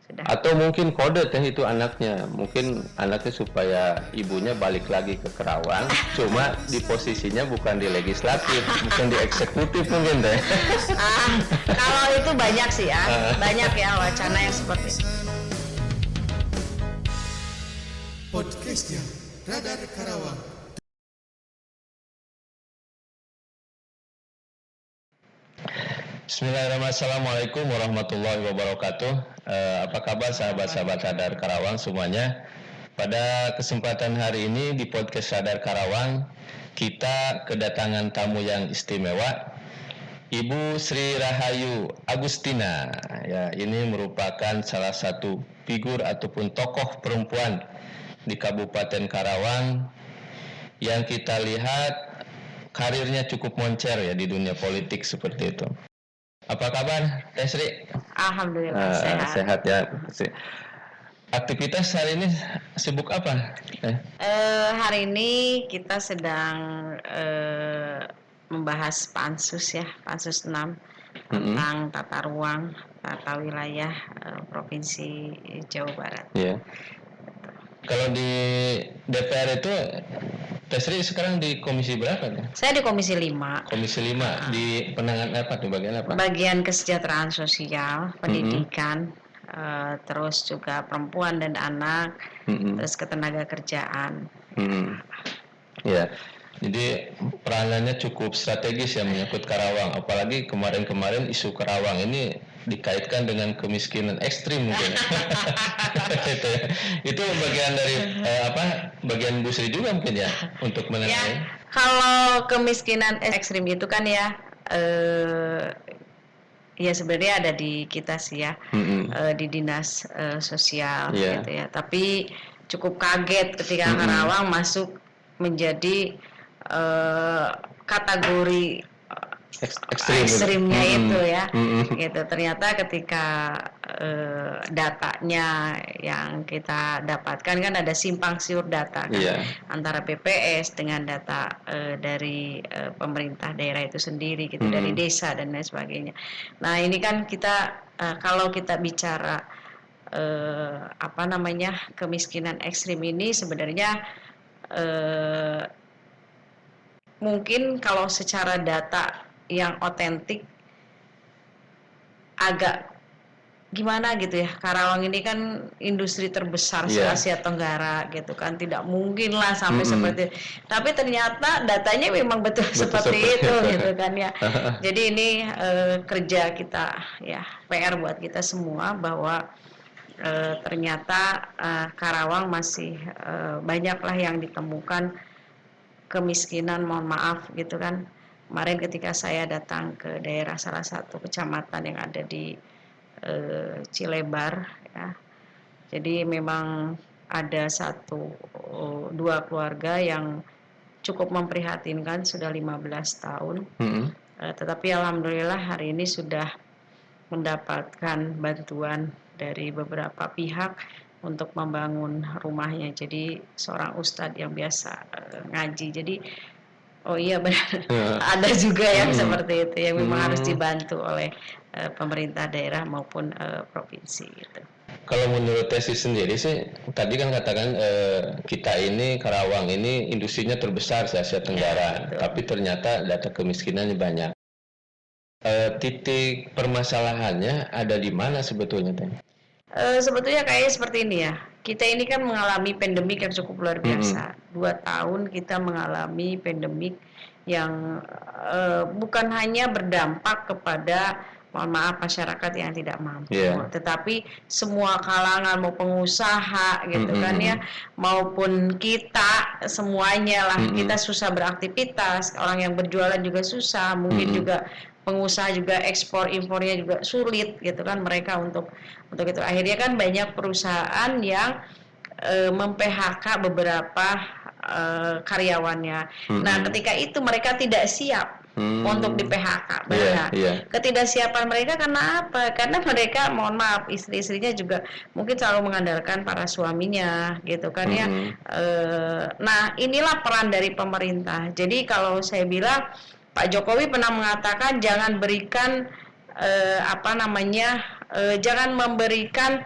sudah. Atau mungkin kode teh itu anaknya, mungkin anaknya supaya ibunya balik lagi ke Karawang, cuma di posisinya bukan di legislatif, bukan di eksekutif mungkin teh. Kalau itu banyak sih ya, banyak ya wacana yang seperti itu. Podcastnya Radar Karawang. Bismillahirrahmanirrahim. Assalamualaikum warahmatullahi wabarakatuh. Apa kabar sahabat-sahabat Radar Karawang semuanya? Pada kesempatan hari ini di podcast Radar Karawang, kita kedatangan tamu yang istimewa, Ibu Sri Rahayu Agustina. Ya, ini merupakan salah satu figur ataupun tokoh perempuan di Kabupaten Karawang yang kita lihat karirnya cukup moncer ya di dunia politik seperti itu. Apa kabar, Teh Sri? Alhamdulillah sehat. Sehat ya. Aktivitas hari ini sibuk apa? Hari ini kita sedang membahas pansus ya, pansus 6 tentang tata ruang, tata wilayah Provinsi Jawa Barat. Ya. Kalau di DPR itu, Teh Sri sekarang di komisi berapa? Saya di Komisi 5. Komisi 5 di penanganan apa tuh, bagian apa? Bagian kesejahteraan sosial, pendidikan, terus juga perempuan dan anak, terus ketenaga kerjaan. Ya, jadi peranannya cukup strategis ya menyangkut Karawang. Apalagi kemarin-kemarin isu Karawang ini dikaitkan dengan kemiskinan ekstrim mungkin. Itu bagian dari bagian Bu Sri juga mungkin ya untuk menangani. Ya, kalau kemiskinan ekstrim itu kan ya ya sebenarnya ada di kita sih ya, di dinas sosial gitu ya. Tapi cukup kaget ketika Karawang masuk menjadi kategori ekstrimnya itu ya. Gitu. Ternyata ketika datanya yang kita dapatkan kan ada simpang siur data kan, antara BPS dengan data dari pemerintah daerah itu sendiri gitu, dari desa dan lain sebagainya. Nah, ini kan kita kalau kita bicara kemiskinan ekstrim ini sebenarnya mungkin kalau secara data yang otentik agak gimana gitu ya. Karawang ini kan industri terbesar se Asia Tenggara gitu kan, tidak mungkin lah sampai seperti itu. Tapi ternyata datanya memang betul seperti itu gitu kan ya. Jadi ini kerja kita ya, PR buat kita semua bahwa ternyata Karawang masih banyaklah yang ditemukan kemiskinan, mohon maaf gitu kan. Kemarin ketika saya datang ke daerah salah satu kecamatan yang ada di Cilebar ya, jadi memang ada dua keluarga yang cukup memprihatinkan, sudah 15 tahun, tetapi alhamdulillah hari ini sudah mendapatkan bantuan dari beberapa pihak untuk membangun rumahnya. Jadi seorang ustadz yang biasa ngaji, jadi oh iya benar, ada juga yang seperti itu yang memang harus dibantu oleh pemerintah daerah maupun provinsi gitu. Kalau menurut tesis sendiri sih, tadi kan katakan kita ini Karawang ini industrinya terbesar di Asia Tenggara, tapi ternyata data kemiskinannya banyak. Titik permasalahannya ada di mana sebetulnya, Teh? Sebetulnya kayak seperti ini ya. Kita ini kan mengalami pandemik yang cukup luar biasa. 2 tahun kita mengalami pandemik yang bukan hanya berdampak kepada, mohon maaf, masyarakat yang tidak mampu, tetapi semua kalangan, mau pengusaha gitu kan ya, maupun kita semuanya lah. Kita susah beraktivitas, orang yang berjualan juga susah, mungkin juga pengusaha juga ekspor impornya juga sulit gitu kan mereka untuk itu. Akhirnya kan banyak perusahaan yang mem-PHK beberapa karyawannya. Nah, ketika itu mereka tidak siap untuk di PHK. Ketidaksiapan mereka karena apa? Karena mereka, mohon maaf, istri-istrinya juga mungkin selalu mengandalkan para suaminya gitu kan ya. Nah, inilah peran dari pemerintah. Jadi kalau saya bilang, Pak Jokowi pernah mengatakan jangan berikan jangan memberikan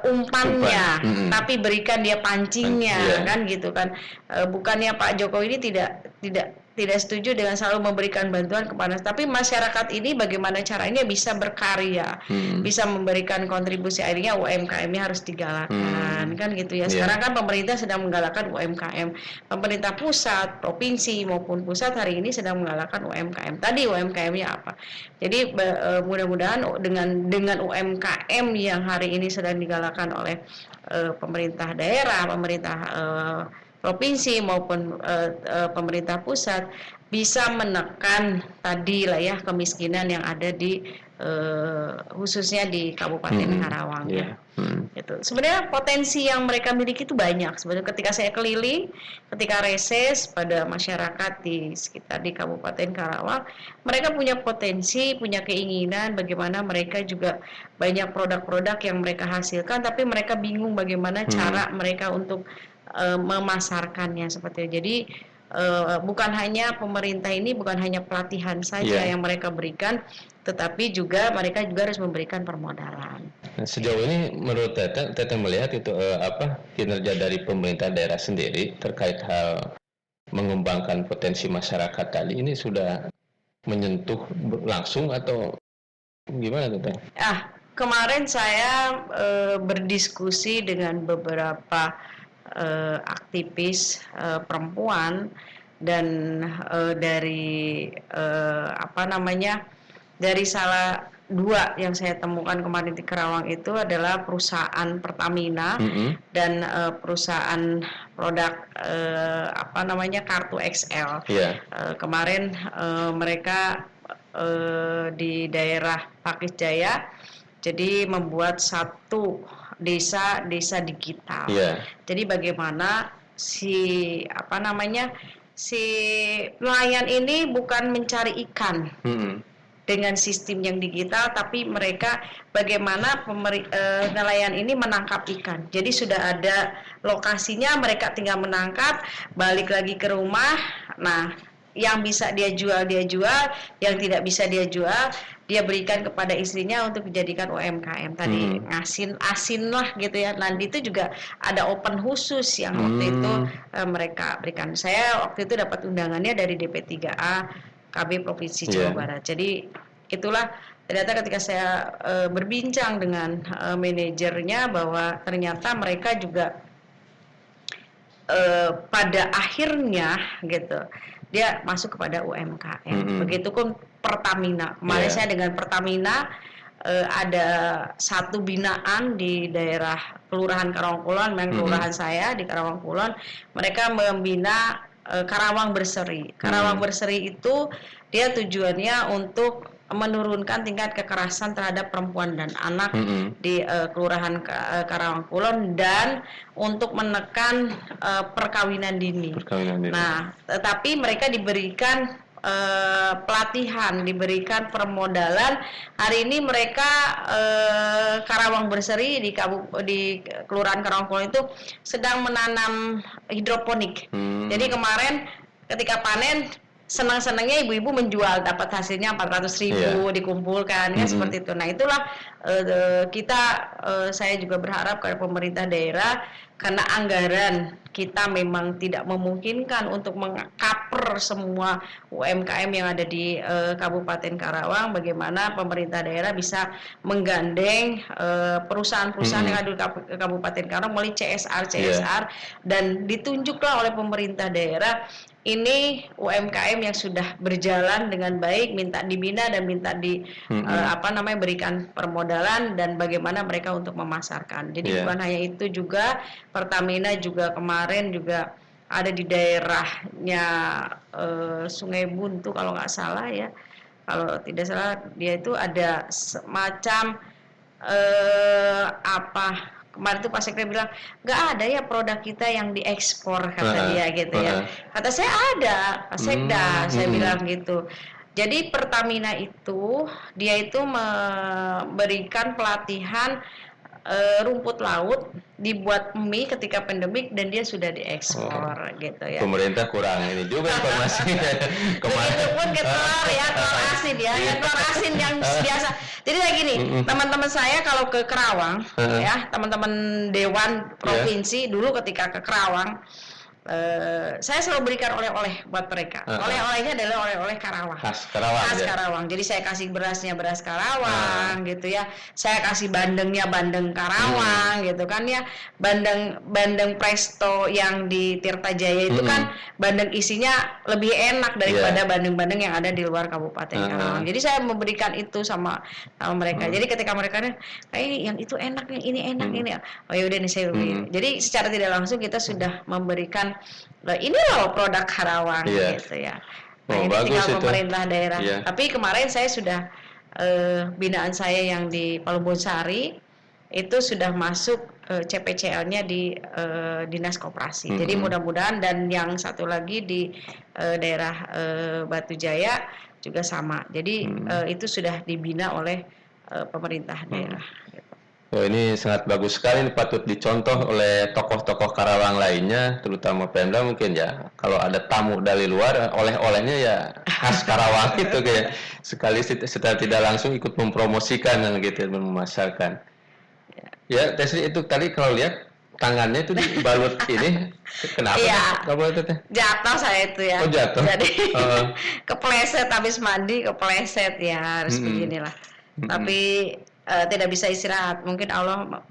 umpannya, tapi berikan dia pancingnya, Iya. kan gitu kan. Bukannya Pak Jokowi ini tidak setuju dengan selalu memberikan bantuan kepada, tapi masyarakat ini bagaimana caranya bisa berkarya, bisa memberikan kontribusi, akhirnya UMKM-nya harus digalakkan, kan gitu ya. Sekarang kan pemerintah sedang menggalakkan UMKM, pemerintah pusat, provinsi maupun pusat hari ini sedang menggalakkan UMKM. Tadi UMKM-nya apa? Jadi mudah-mudahan dengan UMKM yang hari ini sedang digalakkan oleh pemerintah daerah, pemerintah provinsi maupun pemerintah pusat bisa menekan tadi lah ya kemiskinan yang ada di khususnya di Kabupaten Karawang ya. Gitu. Sebenarnya potensi yang mereka miliki itu banyak. Sebenarnya ketika saya keliling, ketika reses pada masyarakat di sekitar di Kabupaten Karawang, mereka punya potensi, punya keinginan bagaimana mereka juga banyak produk-produk yang mereka hasilkan, tapi mereka bingung bagaimana cara mereka untuk memasarkannya seperti itu. Jadi bukan hanya pemerintah ini, bukan hanya pelatihan saja yang mereka berikan, tetapi juga mereka juga harus memberikan permodalan. Nah, sejauh ini menurut Teteh melihat itu kinerja dari pemerintah daerah sendiri terkait hal mengembangkan potensi masyarakat tadi ini sudah menyentuh langsung atau gimana Teteh? Kemarin saya berdiskusi dengan beberapa aktivis perempuan dan dari dari salah dua yang saya temukan kemarin di Karawang itu adalah perusahaan Pertamina dan perusahaan produk kartu XL. Kemarin mereka di daerah Pakis Jaya jadi membuat satu desa digital. Jadi bagaimana si nelayan ini bukan mencari ikan dengan sistem yang digital, tapi mereka bagaimana nelayan ini menangkap ikan. Jadi sudah ada lokasinya, mereka tinggal menangkap, balik lagi ke rumah. Nah, yang bisa dia jual, yang tidak bisa dia jual, dia berikan kepada istrinya untuk dijadikan UMKM tadi, asin lah gitu ya. Nanti itu juga ada open khusus yang waktu itu mereka berikan. Saya waktu itu dapat undangannya dari DP3A KB Provinsi Jawa Barat. Jadi itulah ternyata ketika saya berbincang dengan manajernya bahwa ternyata mereka juga pada akhirnya gitu dia masuk kepada UMKM. Begitupun Pertamina. Kemarin saya dengan Pertamina ada satu binaan di daerah Kelurahan Karawang Kulon, memang kelurahan saya di Karawang Kulon. Mereka membina Karawang Berseri. Karawang Berseri itu dia tujuannya untuk menurunkan tingkat kekerasan terhadap perempuan dan anak di Kelurahan Karawang Kulon dan untuk menekan perkawinan dini. Nah, tetapi mereka diberikan pelatihan, diberikan permodalan. Hari ini mereka Karawang Berseri di Kelurahan Karawang Kulon itu sedang menanam hidroponik. Jadi kemarin ketika panen senang-senangnya ibu-ibu menjual, dapat hasilnya 400.000 dikumpulkan ya seperti itu. Nah itulah saya juga berharap kepada pemerintah daerah, karena anggaran kita memang tidak memungkinkan untuk mengcover semua UMKM yang ada di Kabupaten Karawang. Bagaimana pemerintah daerah bisa menggandeng perusahaan-perusahaan yang ada di Kabupaten Karawang melalui CSR dan ditunjuklah oleh pemerintah daerah ini UMKM yang sudah berjalan dengan baik, minta dibina dan minta berikan permodalan dan bagaimana mereka untuk memasarkan. Jadi bukan hanya itu, juga Pertamina juga kemarin juga ada di daerahnya Sungai Buntu kalau nggak salah ya. Kalau tidak salah dia itu ada semacam kemarin tuh Pak Sekda bilang nggak ada ya produk kita yang diekspor kata dia gitu ya. Kata saya ada Pak Sekda, saya bilang gitu. Jadi Pertamina itu dia itu memberikan pelatihan rumput laut dibuat mie ketika pandemik dan dia sudah diekspor gitu ya. Pemerintah kurang ini juga informasi. Begitu pun ke telur ya, telur asin ya, telur asin yang biasa. Jadi kayak gini, teman-teman saya kalau ke Kerawang ya, teman-teman Dewan Provinsi dulu ketika ke Kerawang, saya selalu berikan oleh-oleh buat mereka. Oleh-olehnya adalah oleh-oleh Karawang. Khas Karawang. Khas Karawang. Jadi saya kasih berasnya beras Karawang gitu ya. Saya kasih bandengnya bandeng Karawang gitu kan ya. Bandeng presto yang di Tirtajaya itu kan bandeng isinya lebih enak daripada bandeng-bandeng yang ada di luar Kabupaten Karawang. Jadi saya memberikan itu sama mereka. Jadi ketika mereka yang itu enak, yang ini enak, ini. Oh ya udah nih saya beli. Jadi secara tidak langsung kita sudah memberikan ini loh produk Karawang gitu ya. Nah, ini tinggal pemerintah daerah. Tapi kemarin saya sudah binaan saya yang di Palu Bonsari itu sudah masuk CPCL-nya di Dinas Koperasi. Jadi mudah-mudahan, dan yang satu lagi di daerah Batu Jaya juga sama. Jadi itu sudah dibina oleh pemerintah daerah. Oh, ini sangat bagus sekali, ini patut dicontoh oleh tokoh-tokoh Karawang lainnya, terutama Pemda mungkin ya. Kalau ada tamu dari luar, oleh-olehnya ya khas Karawang itu kayak sekali setelah tidak langsung ikut mempromosikan dan gitu, memasarkan. Ya, Tesli itu tadi kalau lihat tangannya itu dibalut ini, kenapa? Kamu itu teh? Jatuh saya itu ya. Oh jatuh. Jadi kepleset habis mandi, kepleset ya, harus beginilah. Tapi tidak bisa istirahat. Mungkin Allah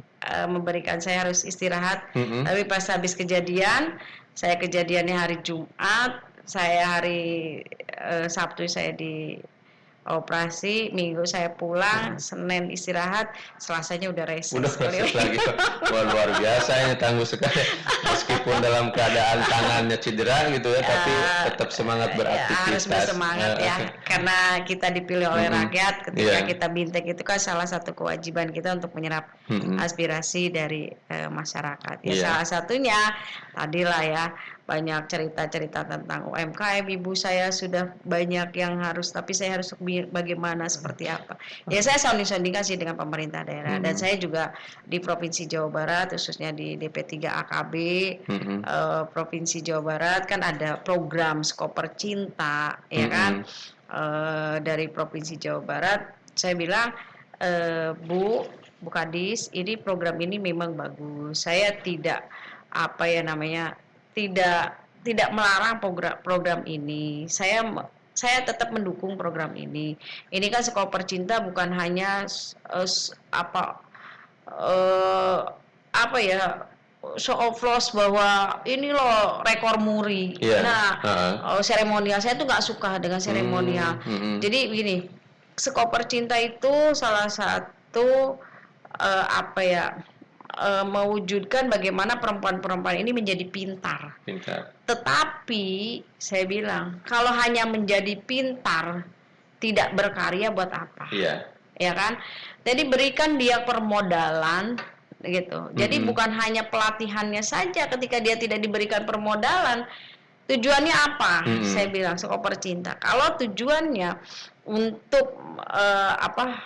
memberikan saya harus istirahat. Tapi pas habis kejadian, saya kejadiannya hari Jumat, saya hari Sabtu saya di operasi, Minggu saya pulang, Senin istirahat, Selasanya udah reses. Udah reses lagi. Wah, luar biasa ini, tangguh sekali. Meskipun dalam keadaan tangannya cedera gitu ya, tapi tetap semangat beraktivitas. Harus bersemangat ya, karena kita dipilih oleh rakyat. Ketika kita bintek itu kan salah satu kewajiban kita untuk menyerap aspirasi dari masyarakat. Ya salah satunya tadilah ya, banyak cerita-cerita tentang UMKM. Ibu saya sudah banyak yang harus, tapi saya harus bagaimana, seperti apa. Ya saya sounding-soundingkan sih dengan pemerintah daerah. Dan saya juga di Provinsi Jawa Barat, khususnya di DP3 AKB, Provinsi Jawa Barat kan ada program Skoper Cinta, ya kan. Dari Provinsi Jawa Barat, saya bilang, Bu Kadis, ini program ini memang bagus. Saya tidak tidak melarang program ini. Saya tetap mendukung program ini. Ini kan Skoper Cinta bukan hanya show of loss bahwa ini loh rekor muri. Seremonial saya tuh nggak suka dengan seremonial. Jadi begini, Skoper Cinta itu salah satu mewujudkan bagaimana perempuan-perempuan ini menjadi pintar. Tetapi saya bilang, kalau hanya menjadi pintar, tidak berkarya buat apa? Ya kan? Jadi berikan dia permodalan gitu. Jadi bukan hanya pelatihannya saja, ketika dia tidak diberikan permodalan, tujuannya apa? Saya bilang Skoper Cinta. Kalau tujuannya untuk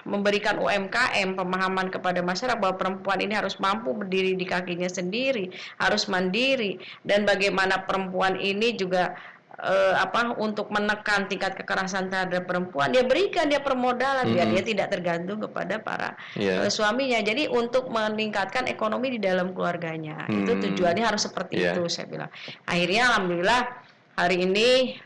memberikan UMKM, pemahaman kepada masyarakat bahwa perempuan ini harus mampu berdiri di kakinya sendiri, harus mandiri, dan bagaimana perempuan ini juga untuk menekan tingkat kekerasan terhadap perempuan, dia berikan dia permodalan biar dia tidak tergantung kepada para suaminya. Jadi untuk meningkatkan ekonomi di dalam keluarganya, itu tujuannya harus seperti itu, saya bilang. Akhirnya alhamdulillah hari ini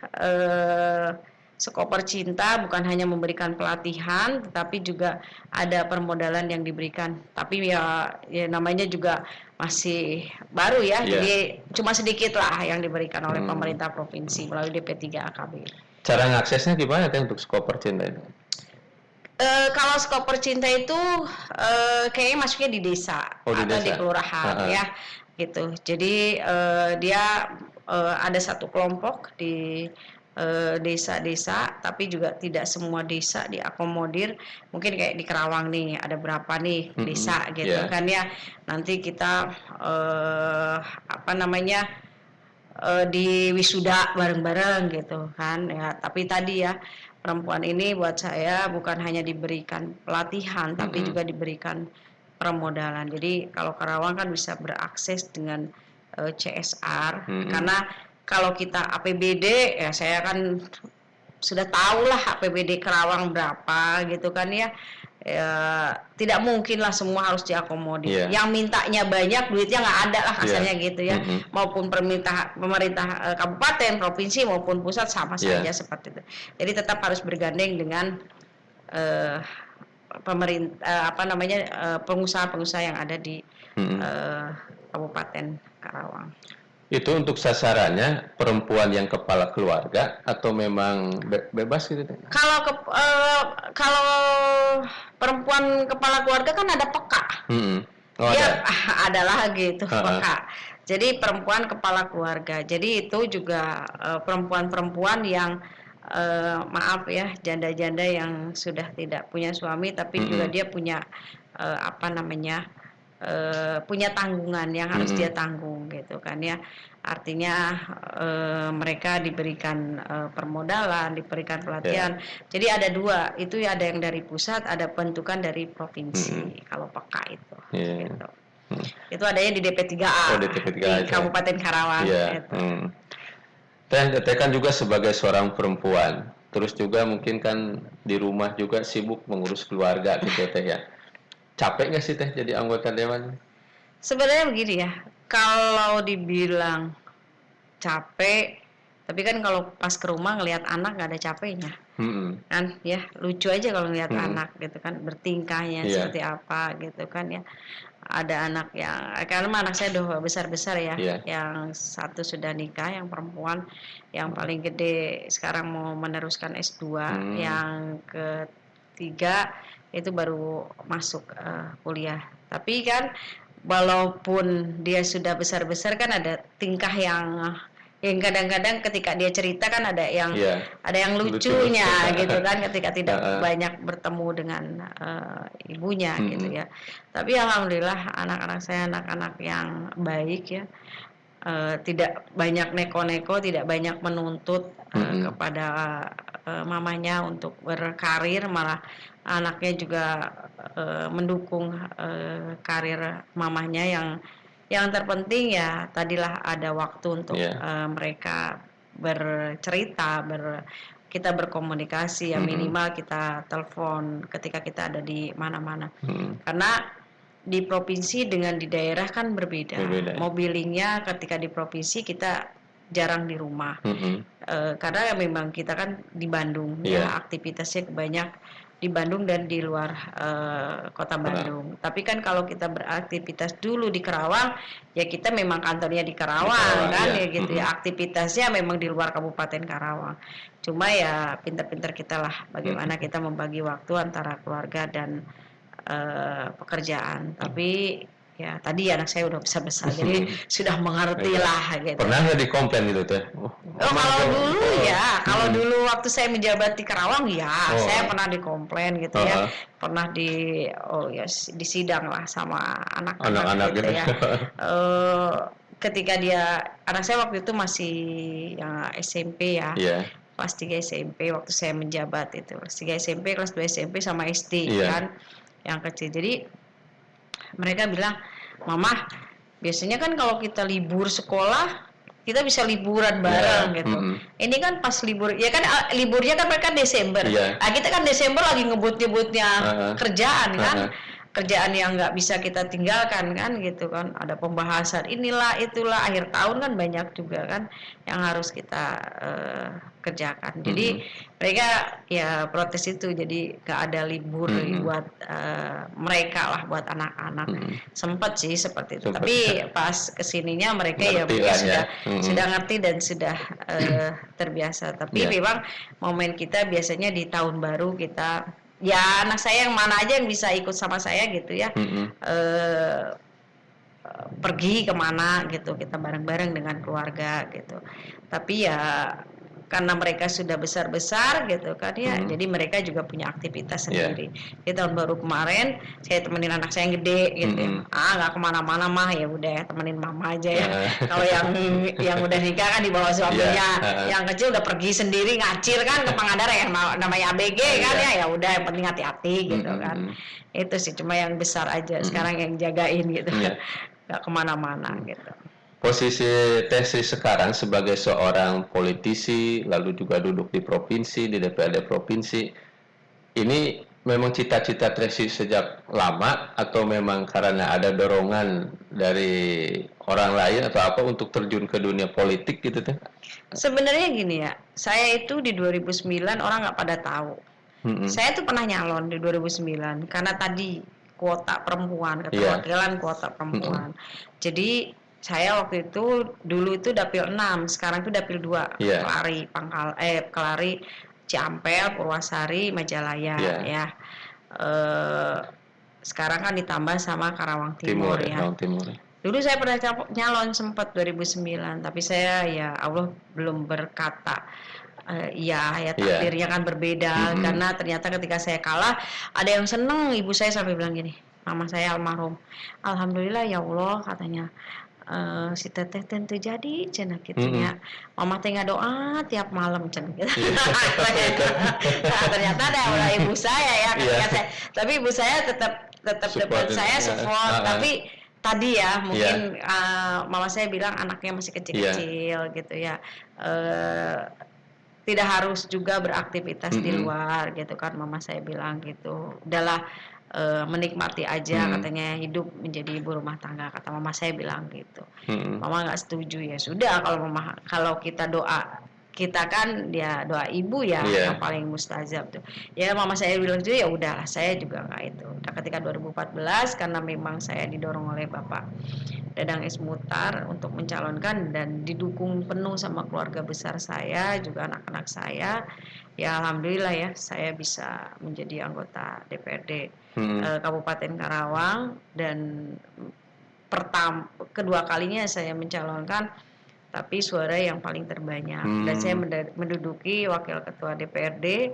Skoper Cinta bukan hanya memberikan pelatihan, tetapi juga ada permodalan yang diberikan. Tapi ya namanya juga masih baru ya, jadi cuma sedikit lah yang diberikan oleh pemerintah provinsi melalui DP3 AKB. Cara ngaksesnya gimana kan untuk Skoper Cinta itu? Kalau Skoper Cinta itu kayaknya masuknya di desa atau di kelurahan ya, gitu. Jadi dia ada satu kelompok di desa-desa, tapi juga tidak semua desa diakomodir. Mungkin kayak di Kerawang nih ada berapa nih desa gitu kan ya. Nanti kita di wisuda bareng-bareng gitu kan ya. Tapi tadi ya, perempuan ini buat saya bukan hanya diberikan pelatihan, tapi juga diberikan permodalan. Jadi kalau Karawang kan bisa berakses dengan CSR, karena kalau kita APBD ya saya kan sudah tahu lah APBD Karawang berapa gitu kan ya. Tidak mungkin lah semua harus diakomodir. Yang mintanya banyak, duitnya nggak ada lah kasarnya gitu ya. Maupun pemerintah kabupaten, provinsi maupun pusat sama saja seperti itu. Jadi tetap harus bergandeng dengan pemerintah pengusaha-pengusaha yang ada di Kabupaten Karawang. Itu untuk sasarannya perempuan yang kepala keluarga atau memang bebas gitu? Kalau perempuan kepala keluarga kan ada peka. Dia adalah gitu peka. Jadi perempuan kepala keluarga. Jadi itu juga perempuan-perempuan yang maaf ya, janda-janda yang sudah tidak punya suami tapi juga dia punya punya tanggungan yang harus dia tanggung gitu kan ya. Artinya mereka diberikan permodalan, diberikan pelatihan. Jadi ada dua, itu ada yang dari pusat, ada bentukan dari provinsi. Kalau peka itu gitu. Itu adanya di DP3A, di Kabupaten Karawang gitu. Teh kan juga sebagai seorang perempuan, terus juga mungkin kan di rumah juga sibuk mengurus keluarga gitu Teh ya. Capek nggak sih Teh jadi anggota dewan? Sebenarnya begini ya, kalau dibilang capek, tapi kan kalau pas ke rumah ngelihat anak nggak ada capeknya, kan ya lucu aja kalau ngelihat anak gitu kan, bertingkahnya seperti apa gitu kan ya. Ada anak yang, karena anak saya udah besar-besar ya, yang satu sudah nikah, yang perempuan, yang paling gede sekarang mau meneruskan S2, yang ketiga itu baru masuk kuliah. Tapi kan walaupun dia sudah besar-besar kan ada tingkah yang kadang-kadang ketika dia cerita kan ada yang lucunya gitu kan, ketika tidak banyak bertemu dengan ibunya gitu ya. Tapi alhamdulillah anak-anak saya anak-anak yang baik ya. Tidak banyak neko-neko, tidak banyak menuntut kepada mamanya untuk berkarir, malah anaknya juga mendukung karir mamanya. Yang terpenting ya tadilah ada waktu untuk mereka bercerita, kita berkomunikasi ya, minimal kita telepon ketika kita ada di mana-mana. Karena di provinsi dengan di daerah kan berbeda. Mobilingnya ketika di provinsi kita jarang di rumah. Karena memang kita kan di Bandung ya, aktivitasnya banyak di Bandung dan di luar kota Bandung. Tapi kan kalau kita beraktivitas dulu di Karawang, ya kita memang kantornya di Karawang kan ya gitu ya. Aktivitasnya memang di luar Kabupaten Karawang. Cuma ya pinter-pinter kita lah bagaimana kita membagi waktu antara keluarga dan pekerjaan. Tapi ya tadi anak saya udah besar-besar, jadi sudah mengerti lah gitu. Pernah nggak dikomplain gitu Teh? Kalau dulu ya, kalau dulu waktu saya menjabat di Karawang ya, saya pernah dikomplain gitu ya, pernah di sidang lah sama anak-anak gitu ya. Ketika anak saya waktu itu masih yang SMP ya. Kelas 3 SMP waktu saya menjabat itu. Kelas 3 SMP, kelas 2 SMP sama SD kan. Yang kecil. Jadi mereka bilang, "Mama, biasanya kan kalau kita libur sekolah, kita bisa liburan bareng gitu. Ini kan pas libur, ya kan liburnya kan mereka Desember. Nah, kita kan Desember lagi ngebut-nyebutnya kerjaan kan. Kerjaan yang nggak bisa kita tinggalkan kan gitu kan, ada pembahasan inilah itulah, akhir tahun kan banyak juga kan yang harus kita kerjakan. Jadi mereka ya protes itu, jadi nggak ada libur buat mereka lah, buat anak-anak. Sempet sih seperti itu, tapi pas kesininya mereka sudah ngerti dan sudah terbiasa. Tapi memang momen kita biasanya di tahun baru kita, ya anak saya yang mana aja yang bisa ikut sama saya gitu ya, pergi kemana gitu, kita bareng-bareng dengan keluarga gitu. Tapi ya karena mereka sudah besar-besar gitu kan ya, jadi mereka juga punya aktivitas sendiri. Di tahun baru kemarin saya temenin anak saya yang gede gitu ya, nggak kemana-mana mah, ya udah temenin mama aja ya. Kalau yang udah nikah kan di bawah suaminya, yang kecil udah pergi sendiri ngacir kan ke Pangandaran yang namanya ABG kan ya udah yang penting hati-hati gitu kan. Itu sih, cuma yang besar aja sekarang yang jagain gitu, nggak kemana-mana gitu. Posisi Tesi sekarang sebagai seorang politisi, lalu juga duduk di provinsi, di DPRD provinsi, ini memang cita-cita Tesi sejak lama atau memang karena ada dorongan dari orang lain atau apa untuk terjun ke dunia politik gitu Teh? Sebenarnya gini ya, saya itu di 2009 orang nggak pada tahu. Saya tuh pernah nyalon di 2009 karena tadi kuota perempuan, keterwakilan kuota perempuan. Jadi saya waktu itu dulu itu dapil 6, sekarang itu dapil 2, Kelari, Ciampel, Purwasari, Majalaya ya. Sekarang kan ditambah sama Karawang Timur ya. Dulu saya pernah nyalon sempat 2009, tapi saya ya Allah belum berkata ya takdirnya kan berbeda, karena ternyata ketika saya kalah ada yang seneng. Ibu saya sampai bilang gini, mama saya almarhum, alhamdulillah ya Allah katanya, si teteh tentu jadi cina gitunya, mama teh doa tiap malam cina gitu. Ternyata ada oleh ibu saya ya ketika saya, tapi ibu saya tetap depan saya support, tapi tadi ya mungkin mama saya bilang anaknya masih kecil-kecil gitu ya, tidak harus juga beraktivitas di luar gitu kan, mama saya bilang gitu, udahlah menikmati aja katanya hidup menjadi ibu rumah tangga, kata mama saya bilang gitu. Mama nggak setuju, ya sudah kalau kita doa, kita kan dia doa ibu ya yang paling mustajab tuh. Ya mama saya bilang gitu, ya udahlah saya juga nggak itu. Nah, ketika 2014 karena memang saya didorong oleh Bapak Dadang Ismutar untuk mencalonkan dan didukung penuh sama keluarga besar saya juga anak-anak saya, ya alhamdulillah ya saya bisa menjadi anggota DPRD Kabupaten Karawang, dan kedua kalinya saya mencalonkan tapi suara yang paling terbanyak, dan saya menduduki wakil ketua DPRD.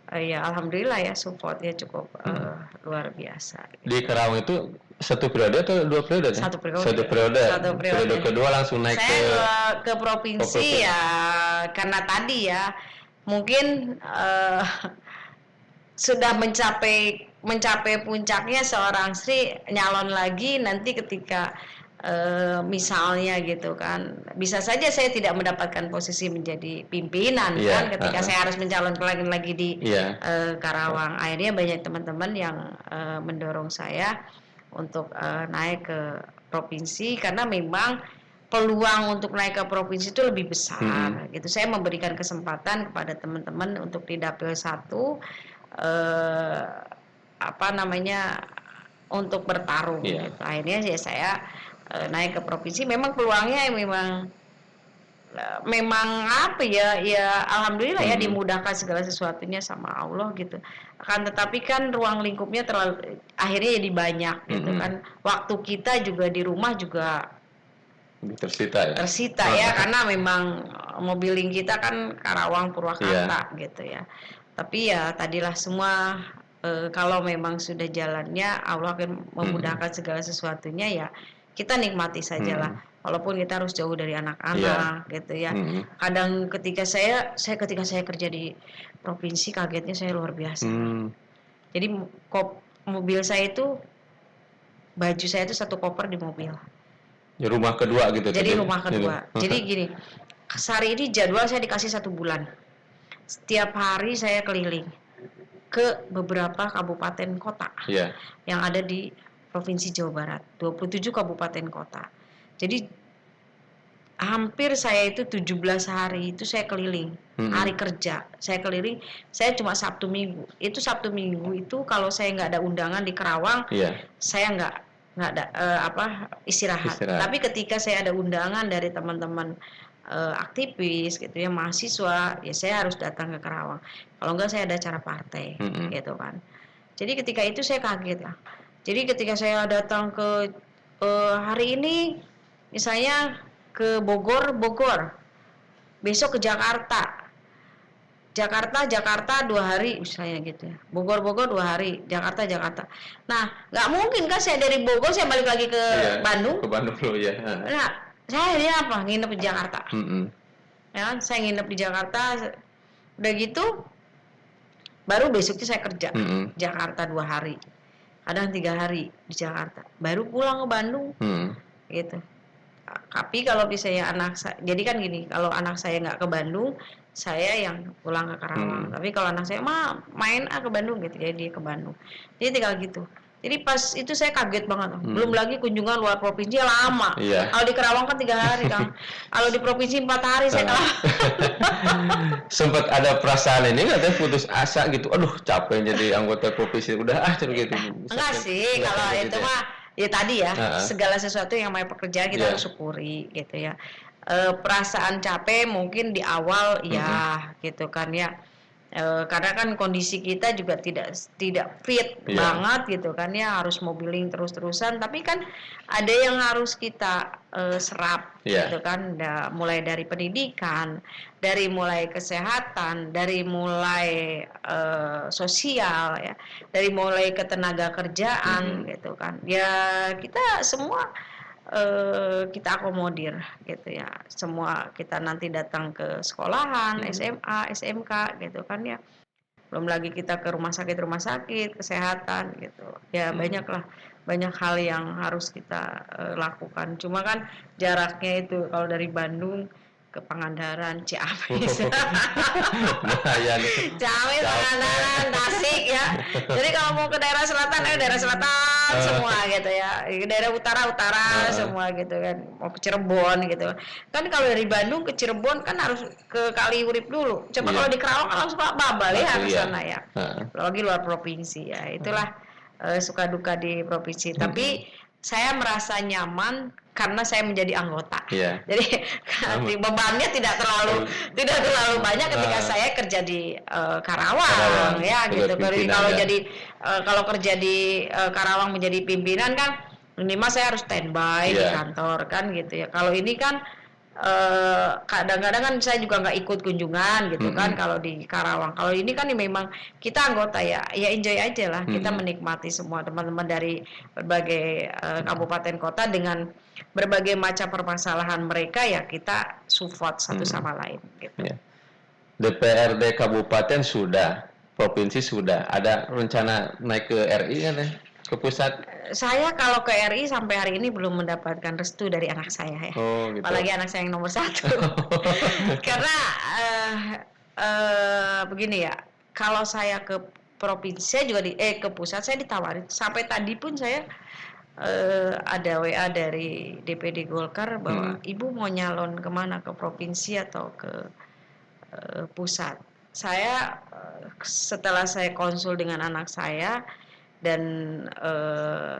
Ya alhamdulillah ya supportnya cukup luar biasa. Di Karawang itu satu periode atau 2 periode? Satu periode. Periode kedua langsung naik ke provinsi ya, karena tadi ya mungkin sudah mencapai puncaknya seorang Sri nyalon lagi nanti ketika misalnya gitu kan, bisa saja saya tidak mendapatkan posisi menjadi pimpinan kan ketika saya harus mencalonkan lagi di Karawang. Akhirnya banyak teman-teman yang mendorong saya untuk naik ke provinsi, karena memang peluang untuk naik ke provinsi itu lebih besar gitu. Saya memberikan kesempatan kepada teman-teman untuk di dapil 1 untuk bertarung gitu. Akhirnya ya saya naik ke provinsi. Memang peluangnya memang apa ya alhamdulillah ya dimudahkan segala sesuatunya sama Allah gitu. Akan tetapi kan ruang lingkupnya akhirnya jadi banyak gitu kan. Waktu kita juga di rumah juga tersita ya karena memang mobiling kita kan Karawang Purwakarta gitu ya. Tapi ya tadilah semua kalau memang sudah jalannya Allah akan memudahkan segala sesuatunya, ya kita nikmati sajalah, walaupun kita harus jauh dari anak-anak gitu ya. Kadang ketika saya kerja di provinsi, kagetnya saya luar biasa. Jadi mobil saya itu, baju saya itu 1 koper di mobil. Ya, rumah kedua gitu. Jadi rumah kedua. Jadi gini, sehari ini jadwal saya dikasih 1 bulan. Setiap hari saya keliling ke beberapa kabupaten kota yang ada di Provinsi Jawa Barat, 27 kabupaten kota. Jadi hampir saya itu 17 hari itu saya keliling, hari kerja saya keliling. Saya cuma Sabtu Minggu. Itu Sabtu Minggu itu kalau saya nggak ada undangan di Karawang, saya nggak ada istirahat. Tapi ketika saya ada undangan dari teman-teman aktivis gitu ya, mahasiswa, ya saya harus datang ke Karawang. Kalau enggak saya ada acara partai gitu kan. Jadi ketika itu saya kaget lah. Jadi ketika saya datang ke hari ini misalnya ke Bogor, besok ke Jakarta, Jakarta 2 hari misalnya gitu ya. Bogor 2 hari, Jakarta. Nah, nggak mungkin kan saya dari Bogor saya balik lagi ke Bandung. Ke Bandung dulu ya. Nah, saya ini apa? Nginep di Jakarta. Ya kan, saya nginep di Jakarta. Udah gitu, baru besoknya saya kerja. Jakarta 2 hari, kadang 3 hari di Jakarta. Baru pulang ke Bandung, gitu. Tapi kalau misalnya jadi kan gini, kalau anak saya nggak ke Bandung, saya yang pulang ke Karawang. Tapi kalau anak saya main ke Bandung gitu, jadi dia ke Bandung. Jadi tinggal gitu. Jadi pas itu saya kaget banget. Belum lagi kunjungan luar provinsi lama. Kalau di Karawang kan 3 hari kan. Kalau di provinsi 4 hari saya kalah. Sempat ada perasaan ini katanya putus asa gitu. Aduh, capek jadi anggota provinsi. Udah gitu. Enggak sih, kalau itu mah ya tadi ya, segala sesuatu yang namanya pekerjaan kita harus syukuri gitu ya. Perasaan capek mungkin di awal ya gitu kan ya. Karena kan kondisi kita juga tidak fit banget gitu kan ya, harus mobiling terus-terusan, tapi kan ada yang harus kita serap gitu kan, mulai dari pendidikan, dari mulai kesehatan, dari mulai sosial ya, dari mulai ketenaga kerjaan gitu kan ya, kita semua kita akomodir gitu ya, semua kita nanti datang ke sekolahan, SMA, SMK gitu kan ya, belum lagi kita ke rumah sakit kesehatan gitu ya, banyak hal yang harus kita lakukan. Cuma kan jaraknya itu kalau dari Bandung ke Pangandaran, Ciamis, Ciamis, Pangandaran, Tasik ya. Jadi kalau mau ke daerah selatan semua gitu ya. Ke daerah utara semua gitu kan. Mau ke Cirebon gitu. Kan kalau dari Bandung ke Cirebon kan harus ke Kaliurip dulu. Coba kalau di Karawang kan langsung babal ya ke sana ya. Lagi luar provinsi ya. Itulah suka duka di provinsi. Tapi saya merasa nyaman karena saya menjadi anggota. Jadi bebannya tidak terlalu banyak ketika saya kerja di Karawang ya gitu. Kalau kerja di Karawang menjadi pimpinan kan minimal saya harus standby di kantor kan gitu ya. Kalau ini kan kadang-kadang kan saya juga nggak ikut kunjungan gitu kan kalau di Karawang. Kalau ini kan memang kita anggota ya enjoy aja lah, kita menikmati semua teman-teman dari berbagai kabupaten kota dengan berbagai macam permasalahan mereka ya, kita support satu sama lain gitu. DPRD kabupaten sudah, provinsi sudah, ada rencana naik ke RI kan ya? Ke pusat? Saya kalau ke RI sampai hari ini belum mendapatkan restu dari anak saya ya. Gitu. Apalagi anak saya yang nomor 1. Karena begini ya, kalau saya ke provinsi saya juga ke pusat saya ditawarin. Sampai tadi pun saya ada WA dari DPD Golkar bahwa ibu mau nyalon kemana, ke provinsi atau ke pusat. Saya setelah saya konsul dengan anak saya dan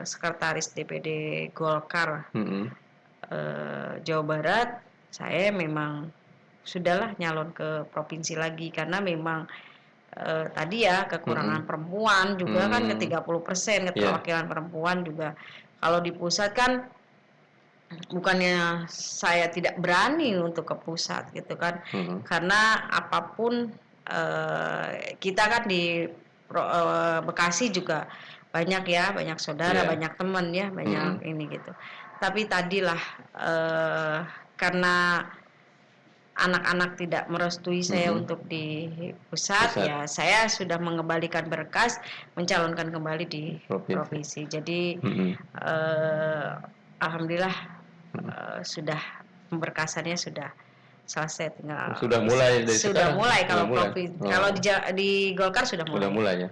sekretaris DPD Golkar Jawa Barat, saya memang sudahlah nyalon ke provinsi lagi karena memang tadi ya kekurangan perempuan juga kan ke 30% keterwakilan perempuan juga. Kalau di pusat kan bukannya saya tidak berani untuk ke pusat gitu kan, karena apapun kita kan di Bekasi juga banyak saudara, banyak teman ya, banyak ini gitu. Tapi tadilah karena anak-anak tidak merestui saya untuk di pusat, ya saya sudah mengembalikan berkas, mencalonkan kembali di provinsi. Jadi alhamdulillah sudah pemberkasannya sudah selesai, tinggal sudah mulai dari sudah sekarang? mulai kalau provinsi. Kalau di Golkar sudah mulai ya.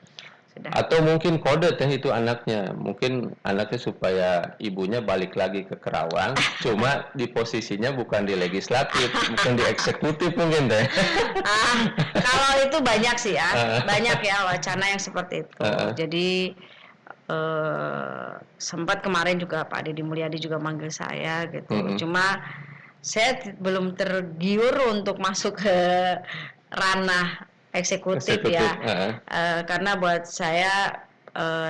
Atau mungkin kode itu anaknya, mungkin anaknya supaya ibunya balik lagi ke Karawang, cuma di posisinya bukan di legislatif, bukan di eksekutif mungkin deh. Kalau itu banyak sih ya, banyak ya wacana yang seperti itu. Jadi sempat kemarin juga Pak Deddy Mulyadi juga manggil saya gitu, cuma saya belum tergiur untuk masuk ke ranah eksekutif ya, karena buat saya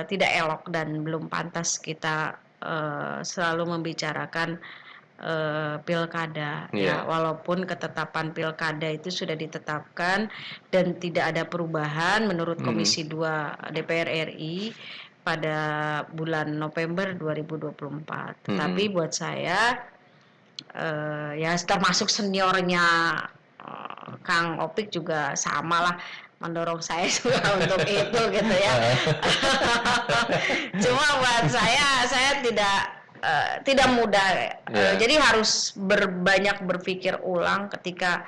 tidak elok dan belum pantas kita selalu membicarakan pilkada Iya. ya, walaupun ketetapan pilkada itu sudah ditetapkan dan tidak ada perubahan menurut Komisi 2 DPR RI pada bulan November 2024. Tetapi buat saya ya termasuk seniornya Kang Opik juga sama lah mendorong saya juga untuk itu gitu ya. Cuma buat saya tidak mudah. Jadi harus banyak berpikir ulang ketika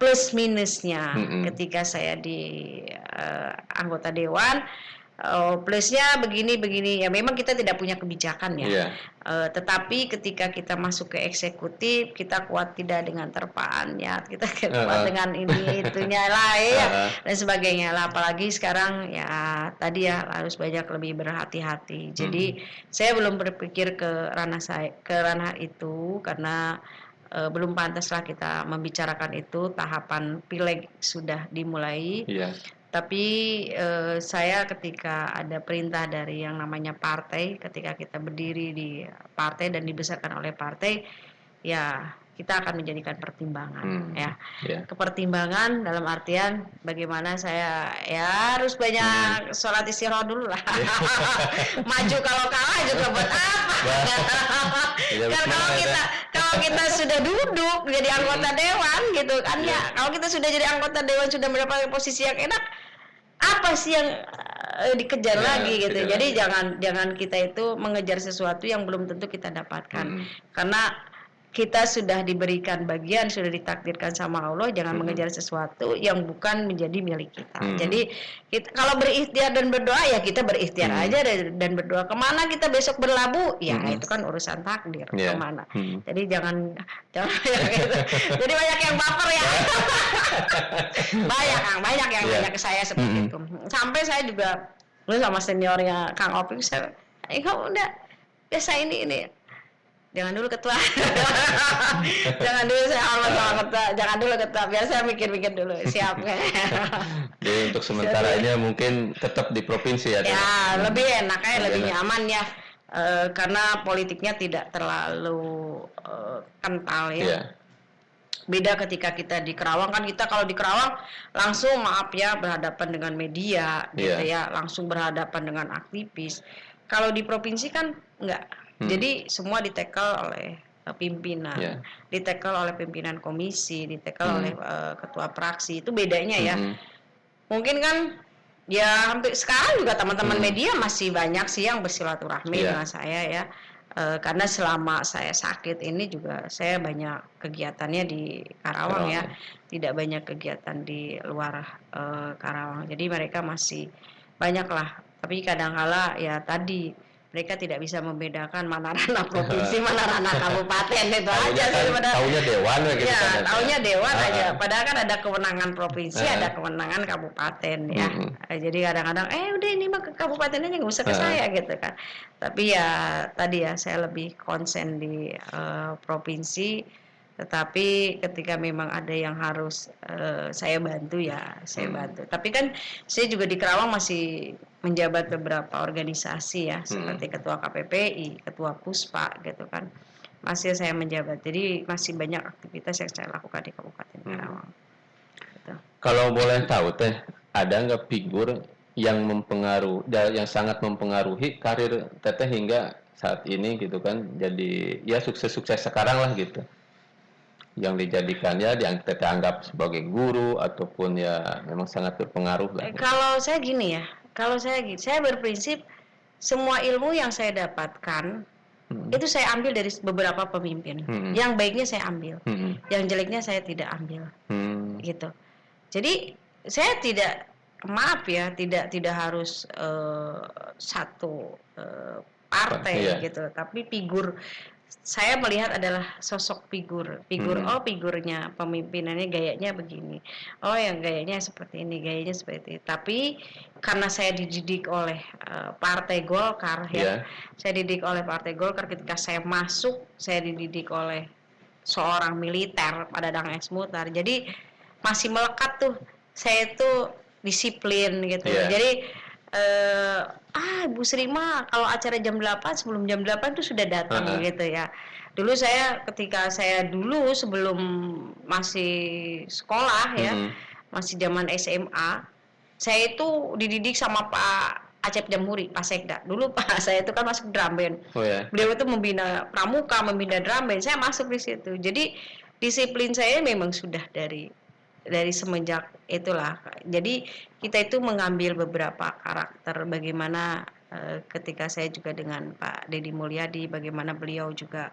plus minusnya ketika saya di anggota dewan. Plusnya begini ya, memang kita tidak punya kebijakan ya. Tetapi ketika kita masuk ke eksekutif, kita kuat tidak dengan terpaannya, kita kuat dengan ini itunya lah ya dan sebagainya lah. Apalagi sekarang ya tadi ya harus banyak lebih berhati-hati. Jadi saya belum berpikir ke ranah itu karena belum pantaslah kita membicarakan itu. Tahapan pileg sudah dimulai. Tapi saya ketika ada perintah dari yang namanya partai, ketika kita berdiri di partai dan dibesarkan oleh partai, ya kita akan menjadikan pertimbangan ya. Kepertimbangan dalam artian bagaimana saya ya harus banyak sholat istirahat dulu lah. Maju kalau kalah juga buat apa? Karena kalau kita sudah duduk jadi anggota dewan gitu kan ya, kalau kita sudah jadi anggota dewan sudah mendapatkan posisi yang enak, apa sih yang dikejar lagi gitu. Jadi jangan kita itu mengejar sesuatu yang belum tentu kita dapatkan. Karena kita sudah diberikan bagian, sudah ditakdirkan sama Allah, jangan mengejar sesuatu yang bukan menjadi milik kita. Jadi kalau berikhtiar dan berdoa ya kita berikhtiar aja dan berdoa. Kemana kita besok berlabuh? Ya itu kan urusan takdir kemana. Jadi jangan gitu. Jadi banyak yang baper ya. banyak yang banyak ke saya seperti itu. Sampai saya juga sama seniornya Kang Opik, saya kamu udah biasa ini. Jangan dulu ketua. Jangan dulu saya hormat sama ketua. Jangan dulu ketua. Biar saya mikir-mikir dulu. Siap. Jadi untuk sementaranya mungkin tetap di provinsi ya. Ya lebih enak lebih nyaman ya. Karena politiknya tidak terlalu kental ya. Beda ketika kita di Kerawang kan, kita kalau di Kerawang langsung maaf ya berhadapan dengan media gitu ya, langsung berhadapan dengan aktivis. Kalau di provinsi kan enggak. Jadi semua ditekel oleh pimpinan, ditekel oleh pimpinan komisi, ditekel oleh ketua fraksi. Itu bedanya ya. Mungkin kan ya hampir sekarang juga teman-teman media masih banyak sih yang bersilaturahmi dengan saya ya. Karena selama saya sakit ini juga saya banyak kegiatannya di Karawang ya, tidak banyak kegiatan di luar Karawang. Jadi mereka masih banyak lah. Tapi kadang-kala ya tadi mereka tidak bisa membedakan mana ranah provinsi, mana ranah kabupaten, itu aja sih. Taunya dewan gitu. Ya, taunya dewan aja. Padahal kan ada kewenangan provinsi, ada kewenangan kabupaten ya. Jadi kadang-kadang udah ini mah ke kabupaten aja, nggak usah ke saya gitu kan. Tapi ya tadi ya saya lebih konsen di provinsi. Tetapi ketika memang ada yang harus saya bantu ya saya bantu. Tapi kan saya juga di Kerawang masih menjabat beberapa organisasi ya, seperti ketua KPPI, ketua Puspa gitu kan. Masih saya menjabat. Jadi masih banyak aktivitas yang saya lakukan di Kabupaten Karawang. Gitu. Kalau boleh tahu teh, ada nggak figur yang yang sangat mempengaruhi karir teteh hingga saat ini gitu kan, jadi ya sukses sekarang lah gitu, yang dijadikan ya teteh anggap sebagai guru ataupun ya memang sangat berpengaruh lah. Kalau saya gini ya, saya berprinsip semua ilmu yang saya dapatkan itu saya ambil dari beberapa pemimpin. Yang baiknya saya ambil, yang jeleknya saya tidak ambil, gitu. Jadi saya tidak tidak harus satu partai gitu, tapi figur. Saya melihat adalah sosok figurnya pemimpinannya gayanya begini, yang gayanya seperti ini, gayanya seperti itu. Tapi karena saya dididik oleh Partai Golkar saya dididik oleh Partai Golkar. Ketika saya masuk, saya dididik oleh seorang militer pada Dadang S. Muhtar. Jadi masih melekat tuh saya itu disiplin gitu. Jadi Bu Sri mah kalau acara jam 8 sebelum jam 8 tuh sudah datang gitu ya. Dulu saya ketika saya dulu sebelum masih sekolah ya, masih zaman SMA, saya itu dididik sama Pak Acep Jamhuri, Pak Sekda. Dulu Pak saya itu kan masuk drum band. Oh ya. Beliau itu membina pramuka, membina drum band. Saya masuk di situ. Jadi disiplin saya memang sudah dari semenjak itulah. Jadi kita itu mengambil beberapa karakter bagaimana ketika saya juga dengan Pak Deddy Mulyadi, bagaimana beliau juga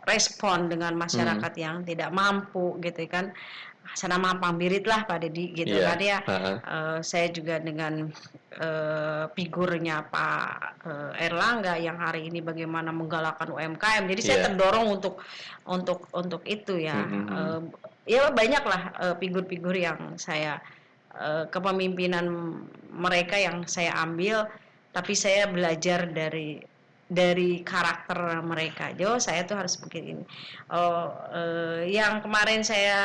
respon dengan masyarakat yang tidak mampu gitu kan. Sana mampang birit lah Pak Deddy gitu kan ya. Saya juga dengan figurnya Pak Erlangga yang hari ini bagaimana menggalakkan UMKM. Jadi saya terdorong untuk itu ya. Ya banyaklah figur-figur yang saya kepemimpinan mereka yang saya ambil, tapi saya belajar dari karakter mereka. Jo, saya tuh harus begini. Yang kemarin saya,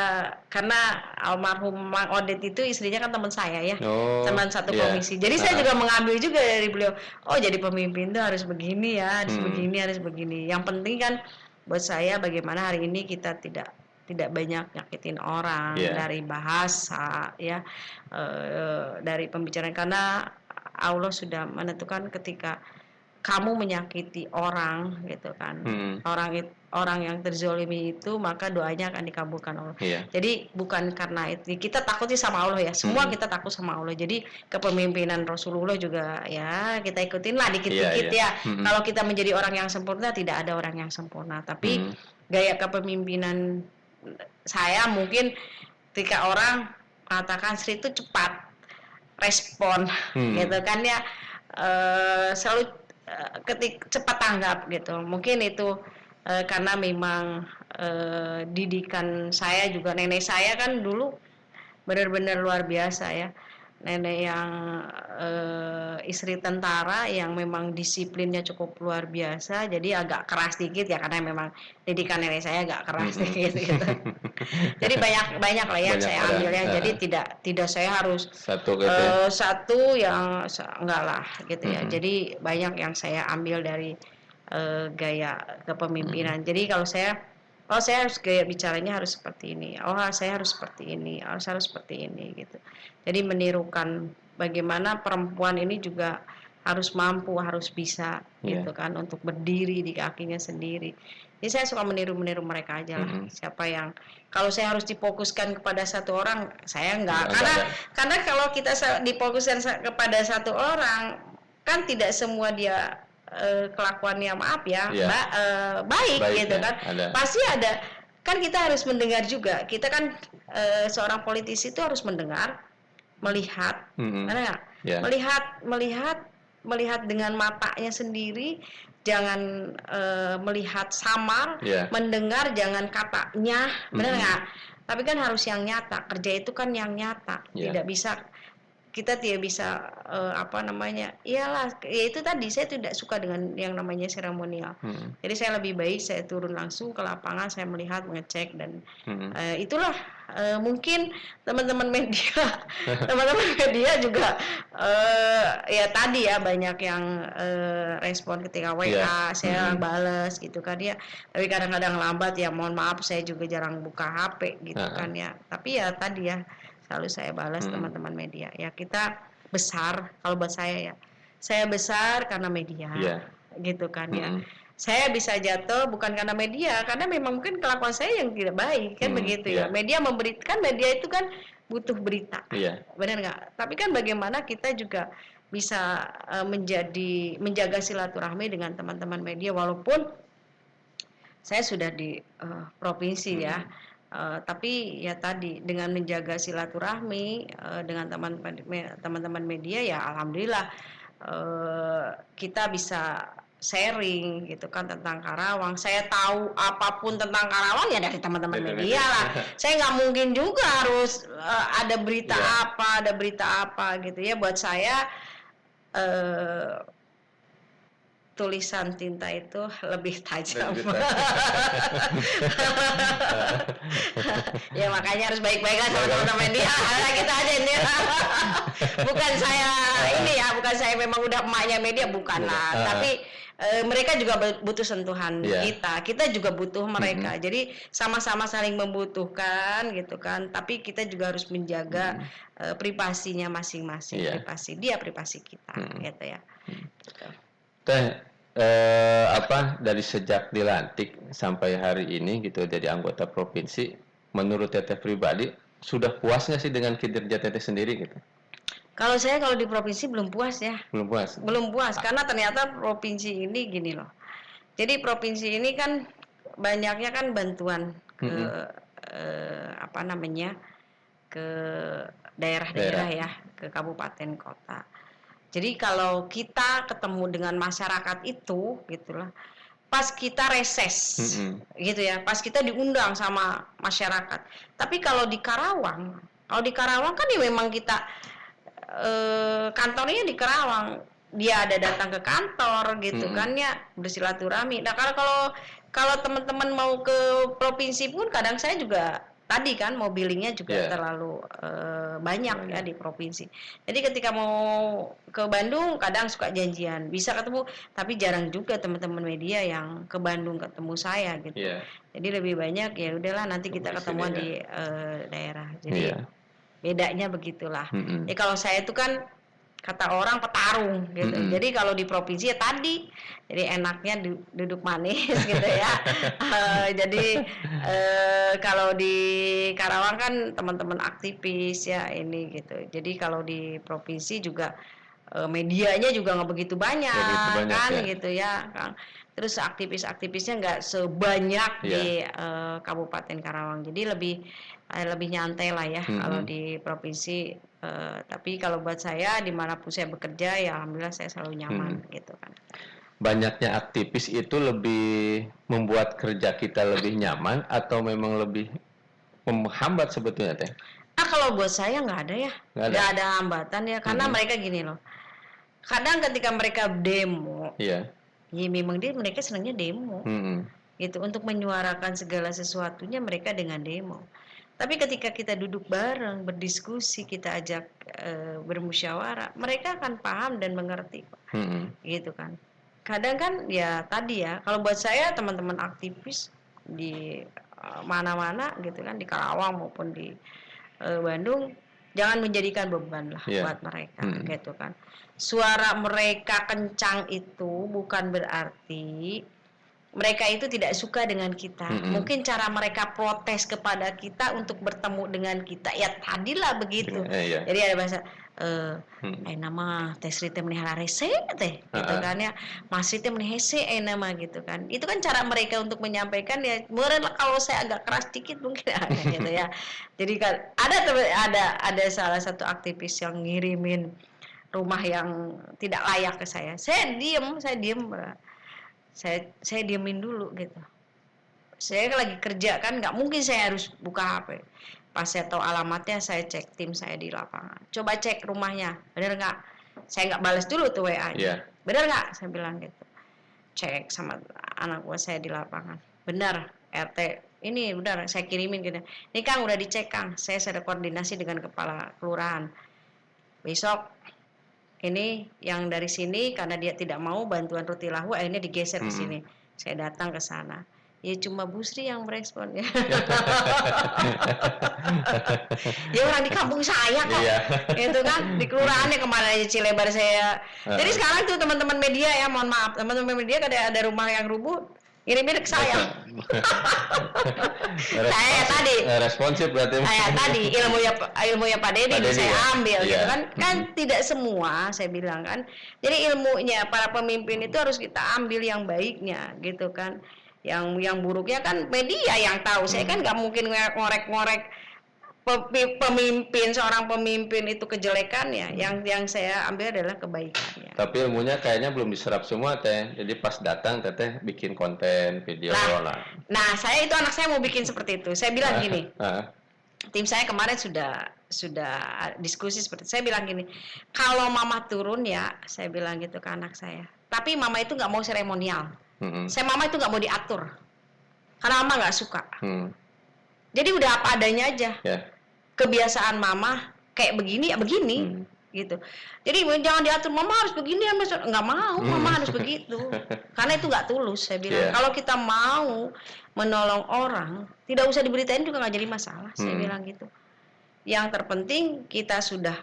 karena almarhum Mang Odet itu istrinya kan teman saya ya, teman satu komisi. Jadi saya juga mengambil juga dari beliau. Oh, jadi pemimpin tuh harus begini ya, harus begini, harus begini. Yang penting kan buat saya bagaimana hari ini kita tidak banyak nyakitin orang dari bahasa ya, dari pembicaraan, karena Allah sudah menentukan ketika kamu menyakiti orang gitu kan, orang yang terzolimi itu maka doanya akan dikabulkan Allah. Jadi bukan karena itu kita takut sih sama Allah ya, semua kita takut sama Allah. Jadi kepemimpinan Rasulullah juga ya kita ikutin lah dikit-dikit ya. Kalau kita menjadi orang yang sempurna, tidak ada orang yang sempurna, tapi gaya kepemimpinan saya mungkin ketika orang mengatakan Sri itu cepat respon gitu kan ya, selalu cepat tanggap gitu. Mungkin itu karena memang didikan saya juga, nenek saya kan dulu benar-benar luar biasa ya, nenek yang istri tentara yang memang disiplinnya cukup luar biasa. Jadi agak keras dikit ya, karena memang didikan nenek saya agak keras dikit gitu. Jadi banyak lah yang saya ambilnya. Jadi tidak saya harus satu yang enggak lah gitu ya. Jadi banyak yang saya ambil dari gaya kepemimpinan. Jadi kalau saya harus gaya bicaranya harus seperti ini. Saya harus seperti ini. Saya harus seperti ini gitu. Jadi menirukan bagaimana perempuan ini juga harus mampu, harus bisa gitu kan, untuk berdiri di kakinya sendiri. Jadi saya suka meniru mereka aja lah. Siapa yang, kalau saya harus difokuskan kepada satu orang, saya enggak. Karena kalau kita difokuskan kepada satu orang, kan tidak semua dia kelakuannya maaf ya, baik gitu kan. Pasti ada, kan kita harus mendengar juga. Kita kan seorang politisi itu harus mendengar, melihat, melihat dengan matanya sendiri, jangan melihat samar, mendengar jangan katanya, benar nggak? Tapi kan harus yang nyata. Kerja itu kan yang nyata, tidak bisa. Kita tidak bisa iyalah ya itu tadi, saya tidak suka dengan yang namanya seremonial. Jadi saya lebih baik saya turun langsung ke lapangan, saya melihat, mengecek, dan itulah mungkin teman-teman media juga ya tadi ya banyak yang respon ketika WA saya bales gitu kan ya, tapi kadang-kadang lambat ya, mohon maaf, saya juga jarang buka HP gitu kan ya, tapi ya tadi ya selalu saya balas teman-teman media. Ya kita besar, kalau buat saya ya, saya besar karena media, gitu kan ya. Saya bisa jatuh bukan karena media, karena memang mungkin kelakuan saya yang tidak baik kan begitu ya. Media memberikan, media itu kan butuh berita, benar nggak? Tapi kan bagaimana kita juga bisa menjaga silaturahmi dengan teman-teman media, walaupun saya sudah di provinsi ya. Tapi ya tadi dengan menjaga silaturahmi dengan teman-teman media ya alhamdulillah kita bisa sharing gitu kan tentang Karawang. Saya tahu apapun tentang Karawang ya dari teman-teman media lah. Saya nggak mungkin juga harus ada berita apa gitu ya. Buat saya tulisan tinta itu lebih tajam. Ya makanya harus baik-baik lah sama teman-teman media. Kita aja ini. Bukan saya ini ya, bukan saya memang udah emaknya media, bukan lah. Tapi mereka juga butuh sentuhan kita juga butuh mereka. Jadi sama-sama saling membutuhkan gitu kan. Tapi kita juga harus menjaga privasinya masing-masing, privasi kita gitu ya. Teh dari sejak dilantik sampai hari ini gitu jadi anggota provinsi, menurut Teteh pribadi sudah puas nggak sih dengan kinerja Teteh sendiri gitu? Kalau di provinsi belum puas ya. Belum puas karena ternyata provinsi ini gini loh. Jadi provinsi ini kan banyaknya kan bantuan ke ke daerah-daerah ya, ke kabupaten kota. Jadi kalau kita ketemu dengan masyarakat itu gitulah, pas kita reses gitu ya, pas kita diundang sama masyarakat. Tapi kalau di Karawang kan ya memang kita kantornya di Karawang, dia ada datang ke kantor gitu kan ya, bersilaturahmi. Nah kalau teman-teman mau ke provinsi pun kadang saya juga tadi kan mobilingnya juga terlalu banyak ya di provinsi. Jadi ketika mau ke Bandung kadang suka janjian bisa ketemu, tapi jarang juga teman-teman media yang ke Bandung ketemu saya gitu. Jadi lebih banyak ya udahlah nanti kita ketemuan di daerah. Jadi bedanya begitulah. Ya kalau saya itu kan kata orang petarung gitu. Jadi kalau di provinsi ya tadi, jadi enaknya duduk manis gitu ya. Jadi kalau di Karawang kan teman-teman aktivis ya ini gitu. Jadi kalau di provinsi juga medianya juga nggak begitu banyak kan gitu ya, Kang. Terus aktivis-aktivisnya nggak sebanyak di Kabupaten Karawang. Jadi lebih nyantai lah ya kalau di provinsi. Tapi kalau buat saya dimanapun saya bekerja ya alhamdulillah saya selalu nyaman gitu kan. Banyaknya aktivis itu lebih membuat kerja kita lebih nyaman atau memang lebih menghambat sebetulnya Teh? Kalau buat saya nggak ada ya, nggak ada hambatan ya karena mereka gini loh. Kadang ketika mereka demo, ya memang mereka senangnya demo, gitu untuk menyuarakan segala sesuatunya mereka dengan demo. Tapi ketika kita duduk bareng, berdiskusi, kita ajak bermusyawarah, mereka akan paham dan mengerti, gitu kan. Kadang kan ya tadi ya, kalau buat saya teman-teman aktivis di mana-mana gitu kan, di Karawang maupun di Bandung, jangan menjadikan beban lah buat mereka, gitu kan. Suara mereka kencang itu bukan berarti mereka itu tidak suka dengan kita. Mungkin cara mereka protes kepada kita untuk bertemu dengan kita ya tadilah begitu. Jadi ada bahasa nama teh Sri teh menihara rese teh gitu kan ya. Masih teh menihese nama gitu kan. Itu kan cara mereka untuk menyampaikan ya. Mungkin kalau saya agak keras dikit mungkin gitu ya. Jadi kan ada salah satu aktivis yang ngirimin rumah yang tidak layak ke saya. Saya diem. Saya diemin dulu gitu. Saya lagi kerja kan, nggak mungkin saya harus buka HP. Pas saya tahu alamatnya, saya cek tim saya di lapangan. Coba cek rumahnya, bener nggak? Saya nggak balas dulu tuh WA-nya. Bener nggak? Saya bilang gitu. Cek sama anak gua saya di lapangan. Bener, RT. Ini udah saya kirimin gitu. Ini Kang udah dicek Kang. Saya sudah koordinasi dengan kepala kelurahan. Besok ini yang dari sini karena dia tidak mau bantuan Rutilahu akhirnya digeser ke sini. Saya datang ke sana. Ya cuma Bu Sri yang merespon ya. Ya orang di kampung saya kok. Itu kan di kelurahannya kemarin aja Cilebar saya. Jadi sekarang tuh teman-teman media ya, mohon maaf, teman-teman media ada rumah yang rubuh, ngirimin ke saya. Saya tadi responsif berarti. Saya tadi ilmunya Pak Dedi saya ambil gitu kan. Kan tidak semua saya bilang kan. Jadi ilmunya para pemimpin itu harus kita ambil yang baiknya gitu kan. Yang buruknya kan media yang tahu. Saya kan nggak mungkin ngorek-ngorek seorang pemimpin itu kejelekannya. Yang saya ambil adalah kebaikannya. Tapi ilmunya kayaknya belum diserap semua Teh. Jadi pas datang Teteh bikin konten video lah. Nah, saya itu anak saya mau bikin seperti itu. Saya bilang gini. Tim saya kemarin sudah diskusi seperti itu. Saya bilang gini, kalau mama turun ya, saya bilang gitu ke anak saya. Tapi mama itu nggak mau seremonial. Mm-mm. Mama itu nggak mau diatur. Karena mama nggak suka. Jadi udah apa adanya aja. Ya. Kebiasaan mama kayak begini ya begini. Gitu. Jadi jangan diatur, mama harus begini ya, nggak mau, mama harus begitu. Karena itu nggak tulus, saya bilang. Kalau kita mau menolong orang, tidak usah diberitain juga nggak jadi masalah, saya bilang gitu. Yang terpenting kita sudah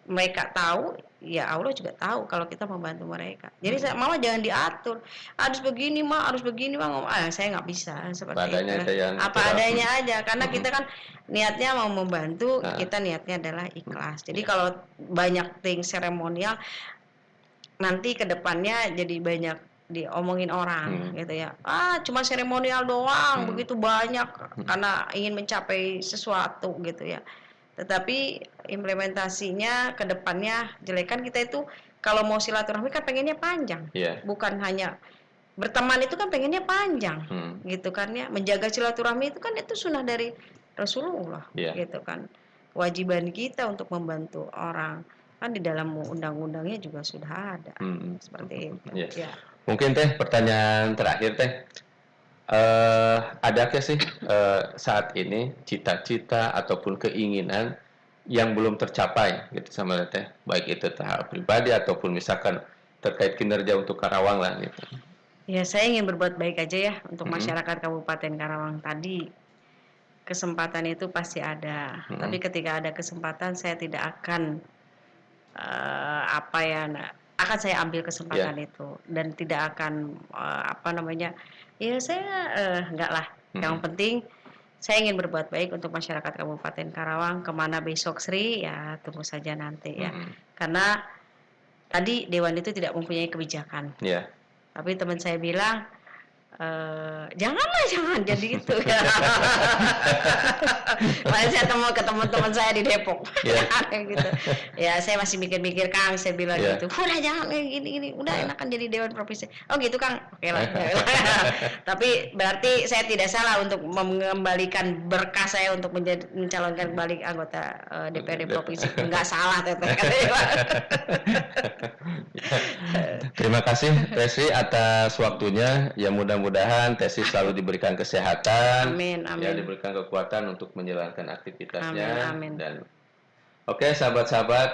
mereka tahu, ya Allah juga tahu kalau kita membantu mereka. Jadi mama jangan diatur, harus begini ma, harus begini ma. Saya nggak bisa seperti itu. Apa adanya aja, karena kita kan niatnya mau membantu, kita niatnya adalah ikhlas. Jadi kalau banyak thing seremonial, nanti kedepannya jadi banyak diomongin orang gitu ya. Cuma seremonial doang, begitu banyak karena ingin mencapai sesuatu gitu ya. Tetapi implementasinya ke depannya jelek. Kan kita itu kalau mau silaturahmi kan pengennya panjang. Bukan hanya berteman itu kan pengennya panjang. Gitu kan ya. Menjaga silaturahmi itu kan itu sunnah dari Rasulullah gitu kan. Kewajiban kita untuk membantu orang kan di dalam undang-undangnya juga sudah ada. Seperti itu. Ya. Mungkin Teh pertanyaan terakhir Teh. Adakah sih saat ini cita-cita ataupun keinginan yang belum tercapai gitu sama Teh, baik itu tahap pribadi ataupun misalkan terkait kinerja untuk Karawang lah gitu? Ya, saya ingin berbuat baik aja ya untuk masyarakat Kabupaten Karawang. Tadi kesempatan itu pasti ada, tapi ketika ada kesempatan saya tidak akan akan saya ambil kesempatan itu dan tidak akan ya saya enggak lah. Yang penting saya ingin berbuat baik untuk masyarakat Kabupaten Karawang. Kemana besok Sri ya tunggu saja nanti ya. Karena tadi Dewan itu tidak mempunyai kebijakan. Tapi teman saya bilang jangan jadi itu ya. Makanya saya ketemu teman saya di Depok. Gitu. Ya saya masih mikir-mikir Kang, saya bilang gitu. Udah jangan gini, udah enakan jadi Dewan Provinsi. Oh gitu Kang, oke lah. Tapi berarti saya tidak salah untuk mengembalikan berkas saya untuk mencalonkan kembali anggota DPRD Provinsi. Enggak salah Teteh. Terima kasih Tesi atas waktunya. Ya mudah-mudahan Tesi selalu diberikan kesehatan, amin. Ya diberikan kekuatan untuk menjalankan aktivitasnya. Amin. Dan oke, sahabat-sahabat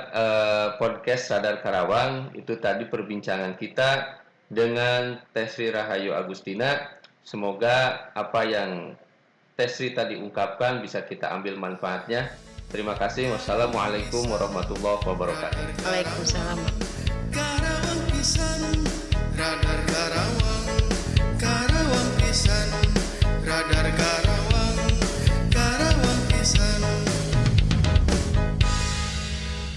podcast Sadar Karawang, itu tadi perbincangan kita dengan Tesri Rahayu Agustina. Semoga apa yang Tesri tadi ungkapkan bisa kita ambil manfaatnya. Terima kasih. Wassalamualaikum warahmatullahi wabarakatuh. Waalaikumsalam.